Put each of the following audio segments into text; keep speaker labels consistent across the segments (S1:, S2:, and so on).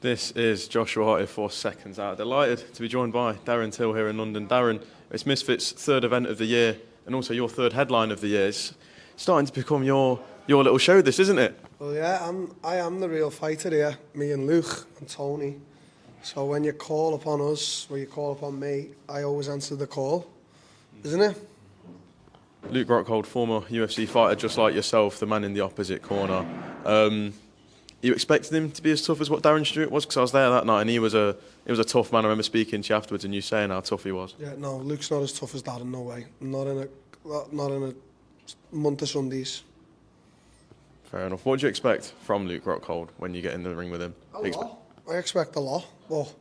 S1: This is Joshua Hart here, 4 seconds out. Delighted to be joined by Darren Till here in London. Darren, it's Misfits' third event of the year and also your third headline of the year. It's starting to become your little show, this, isn't it?
S2: Well, yeah, I am the real fighter here, me and Luke and Tony. So when you call upon us, or you call upon me, I always answer the call, isn't it?
S1: Luke Rockhold, former UFC fighter just like yourself, the man in the opposite corner. You expected him to be as tough as what Darren Stewart was? Because I was there that night and he was a tough man. I remember speaking to you afterwards and you saying how tough he was.
S2: Yeah, no, Luke's not as tough as Darren, no way. Not in a month of Sundays.
S1: Fair enough. What do you expect from Luke Rockhold when you get in the ring with him?
S2: A lot. I expect a lot, but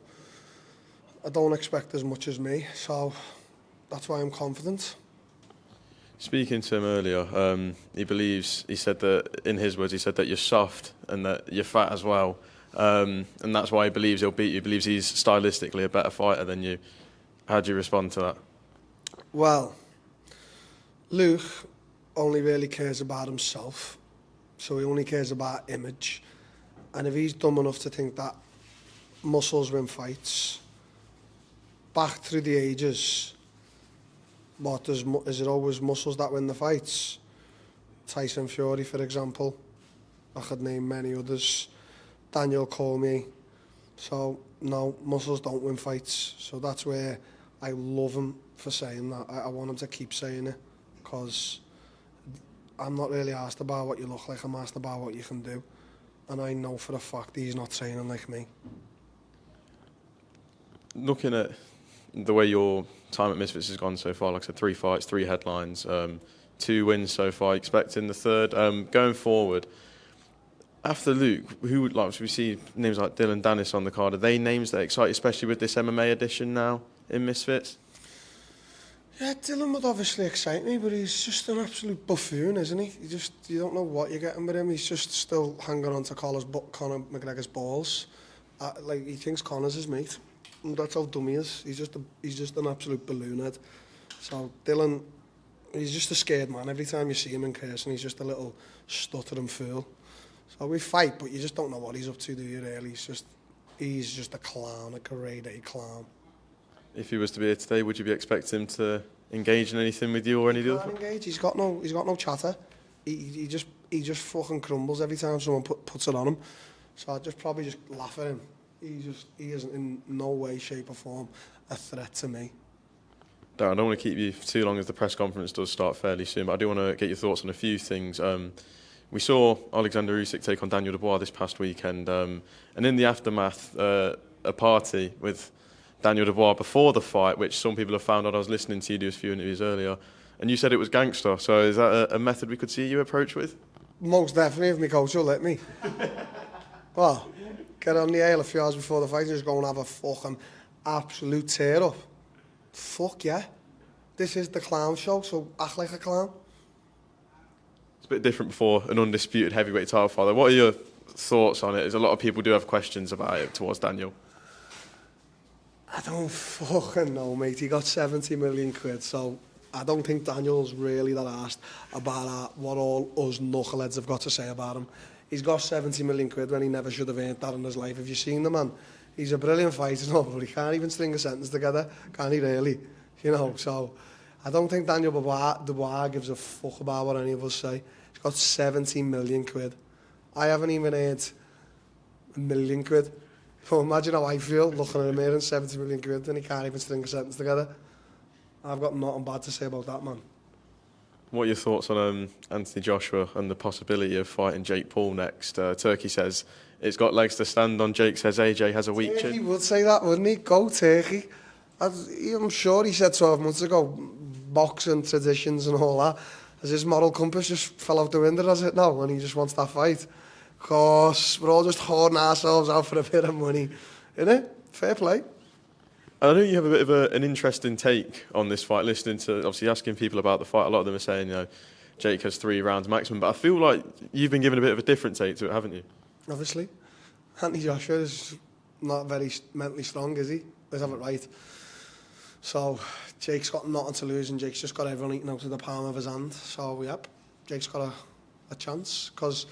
S2: I don't expect as much as me, so that's why I'm confident.
S1: Speaking to him earlier, he said that, in his words, he said that you're soft and that you're fat as well. And that's why he believes he'll beat you. He believes he's stylistically a better fighter than you. How do you respond to that?
S2: Well, Luke only really cares about himself. So he only cares about image. And if he's dumb enough to think that muscles win fights, back through the ages, is it always muscles that win the fights? Tyson Fury, for example. I could name many others. Daniel Cormier. So, no, muscles don't win fights. So that's where I love him for saying that. I want him to keep saying it, because I'm not really asked about what you look like, I'm asked about what you can do. And I know for a fact he's not training like me.
S1: Looking at the way your time at Misfits has gone so far, like I said, 3 fights, 3 headlines, 2 wins so far, expecting the third. Going forward, after Luke, who would like, we see names like Dillon Danis on the card, are they names that excite you, especially with this MMA edition now in Misfits?
S2: Yeah, Dillon would obviously excite me, but he's just an absolute buffoon, isn't he? You don't know what you're getting with him. He's just still hanging on to Conor McGregor's balls. Like, he thinks Conor's his mate. And that's how dumb he is. He's just an absolute balloon head. So Dillon, he's just a scared man. Every time you see him in person, he's just a little stuttering fool. So we fight, but you just don't know what he's up to, do you, really? He's just a clown, a grade A clown. If
S1: he was to be here today, would you be expecting him to engage in anything with you or any of the other?
S2: He can't engage. He's got no chatter. He just fucking crumbles every time someone puts it on him. So I'd probably just laugh at him. He isn't in no way, shape or form a threat to me.
S1: Darren, I don't want to keep you for too long as the press conference does start fairly soon, but I do want to get your thoughts on a few things. We saw Alexander Usyk take on Daniel Dubois this past weekend, and in the aftermath, a party with Daniel Dubois before the fight, which some people have found out. I was listening to you do a few interviews earlier, and you said it was gangster. So is that a method we could see you approach with?
S2: Most definitely, if my coach will let me. Well, get on the ale a few hours before the fight and just go and have a fucking absolute tear up. Fuck yeah. This is the clown show, so act like a clown.
S1: It's a bit different before an undisputed heavyweight title fight. What are your thoughts on it? As a lot of people do have questions about it towards Daniel.
S2: I don't fucking know, mate. He got 70 million quid, so I don't think Daniel's really that asked about what all us knuckleheads have got to say about him. He's got 70 million quid when he never should have earned that in his life. Have you seen the man? He's a brilliant fighter, no, but he can't even string a sentence together, can he really? You know, so I don't think Daniel Dubois gives a fuck about what any of us say. He's got 70 million quid. I haven't even earned £1 million. So imagine how I feel looking at him earning 70 million quid and he can't even string a sentence together. I've got nothing bad to say about that, man.
S1: What are your thoughts on Anthony Joshua and the possibility of fighting Jake Paul next? Turkey says it's got legs to stand on. Jake says AJ has a weak chin.
S2: He would say that, wouldn't he? Go Turkey. I'm sure he said 12 months ago, boxing traditions and all that. Has his moral compass just fell out the window, does it now, and he just wants that fight? Of course, we're all just hoarding ourselves out for a bit of money, innit? Fair play.
S1: I know you have a bit of an interesting take on this fight, listening to, obviously asking people about the fight. A lot of them are saying, you know, Jake has 3 rounds maximum, but I feel like you've been given a bit of a different take to it, haven't you?
S2: Obviously. Anthony Joshua is not very mentally strong, is he? Let's have it right. So, Jake's got nothing to lose and Jake's just got everyone eating out of the palm of his hand. So, yep, Jake's got a chance because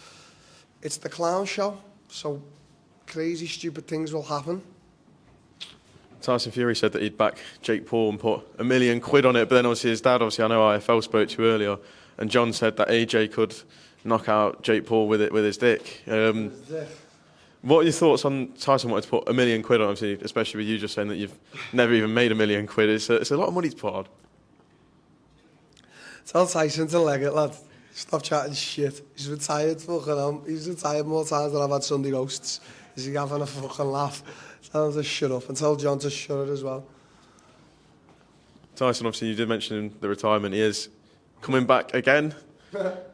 S2: it's the clown show. So, crazy, stupid things will happen.
S1: Tyson Fury said that he'd back Jake Paul and put £1 million on it, but then obviously his dad, I know IFL spoke to you earlier, and John said that AJ could knock out Jake Paul with his dick. What are your thoughts on Tyson wanting to put £1 million on, obviously, especially with you just saying that you've never even made £1 million? It's a lot of money to put on.
S2: Tell Tyson to leg it, lad. Stop chatting shit. He's retired, he's retired more times than I've had Sunday roasts. Is he having a fucking laugh? Tell him to shut up, and tell John to shut it as well.
S1: Tyson, obviously, you did mention the retirement. He is coming back again.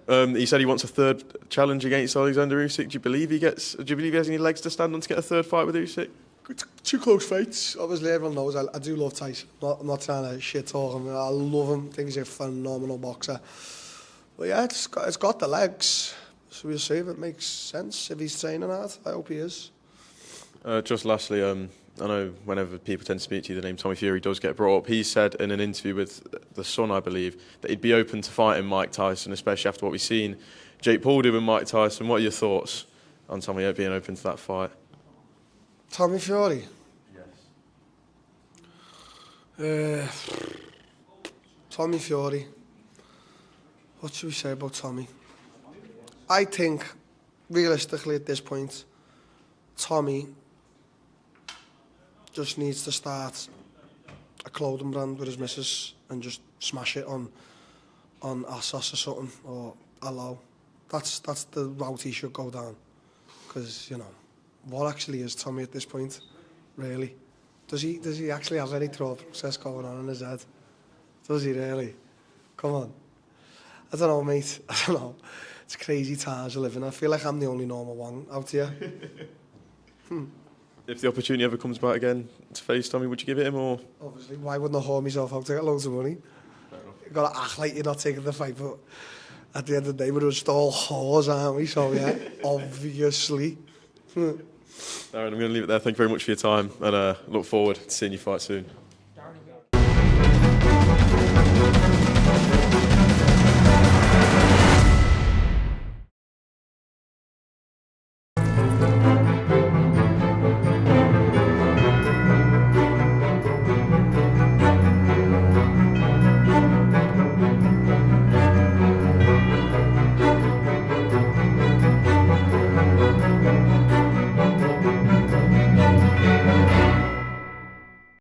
S1: He said he wants a third challenge against Alexander Usyk. Do you believe he has any legs to stand on to get a third fight with Usyk?
S2: Two close fights. Obviously, everyone knows I do love Tyson. I'm not trying to shit talk him. I love him. I think he's a phenomenal boxer. But yeah, it's got the legs. So we'll see if it makes sense. If he's training hard, I hope he is.
S1: Just lastly, I know whenever people tend to speak to you, the name Tommy Fury does get brought up. He said in an interview with The Sun, I believe, that he'd be open to fighting Mike Tyson, especially after what we've seen Jake Paul do with Mike Tyson. What are your thoughts on Tommy being open to that fight?
S2: Tommy Fury?
S1: Yes.
S2: Tommy Fury. What should we say about Tommy? I think, realistically at this point, Tommy just needs to start a clothing brand with his missus and just smash it on Asos or something, or Hello. That's the route he should go down. Because, you know, what actually is Tommy at this point, really? Does he actually have any thought process going on in his head? Does he really? Come on. I don't know, mate. I don't know. It's crazy times we're living. I feel like I'm the only normal one out here.
S1: If the opportunity ever comes back again to face Tommy, would you give it him, or?
S2: Obviously, why wouldn't I whore myself out to get loads of money? You've got to act like you're not taking the fight, but at the end of the day, we're just all whores, aren't we? So yeah, obviously.
S1: Darren, I'm going to leave it there. Thank you very much for your time, and look forward to seeing you fight soon.